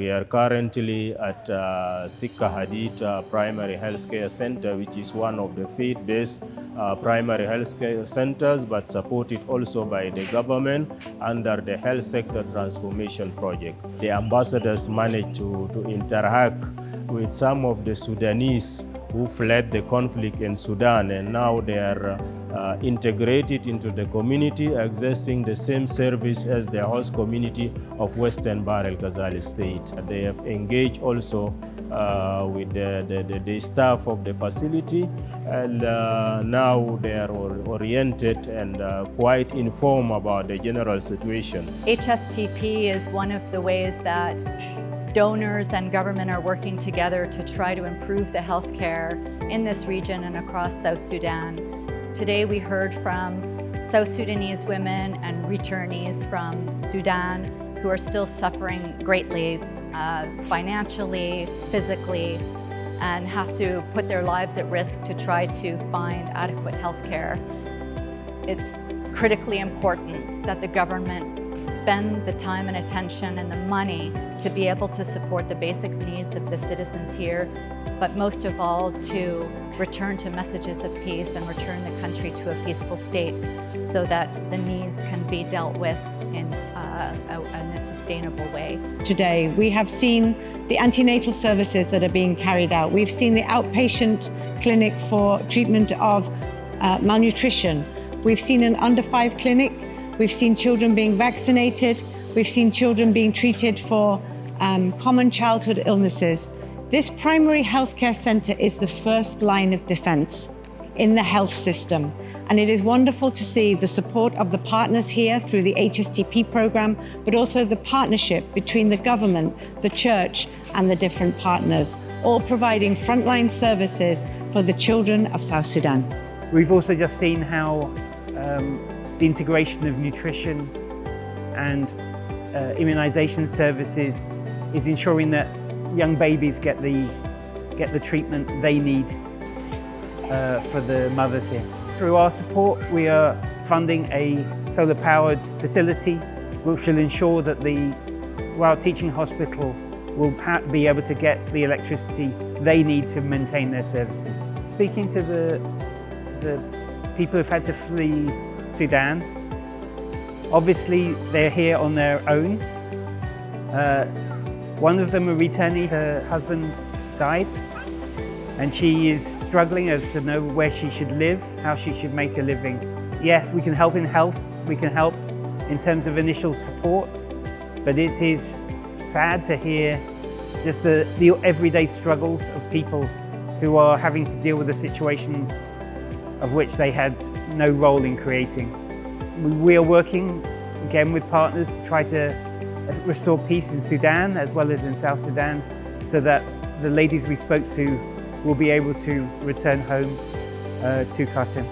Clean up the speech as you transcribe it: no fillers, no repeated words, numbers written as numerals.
We are currently at Sika Hadid Primary Healthcare Center, which is one of the faith-based primary healthcare centers, but supported also by the government under the Health Sector Transformation Project. The ambassadors managed to interact with some of the Sudanese who fled the conflict in Sudan, and now they are integrated into the community, accessing the same service as the host community of Western Bahr el-Ghazal state. They have engaged also with the staff of the facility, and now they are oriented and quite informed about the general situation. HSTP is one of the ways that donors and government are working together to try to improve the healthcare in this region and across South Sudan. Today we heard from South Sudanese women and returnees from Sudan who are still suffering greatly financially, physically, and have to put their lives at risk to try to find adequate healthcare. It's critically important that the government spend the time and attention and the money to be able to support the basic needs of the citizens here, but most of all to return to messages of peace and return the country to a peaceful state so that the needs can be dealt with in a sustainable way. Today we have seen the antenatal services that are being carried out. We've seen the outpatient clinic for treatment of malnutrition. We've seen an under 5 clinic. We've seen children being vaccinated. We've seen children being treated for common childhood illnesses. This primary healthcare center is the first line of defense in the health system. And it is wonderful to see the support of the partners here through the HSTP program, but also the partnership between the government, the church, and the different partners, all providing frontline services for the children of South Sudan. We've also just seen how the integration of nutrition and immunization services is ensuring that young babies get the treatment they need for the mothers here. Through our support, we are funding a solar-powered facility which will ensure that the Wild Teaching Hospital will be able to get the electricity they need to maintain their services. Speaking to the people who've had to flee Sudan, obviously they're here on their own. One of them, a returnee, her husband died, and she is struggling as to know where she should live, how she should make a living. Yes, we can help in health, we can help in terms of initial support, but it is sad to hear just the everyday struggles of people who are having to deal with a situation of which they had no role in creating. We are working again with partners to try to restore peace in Sudan as well as in South Sudan, so that the ladies we spoke to will be able to return home to Khartoum.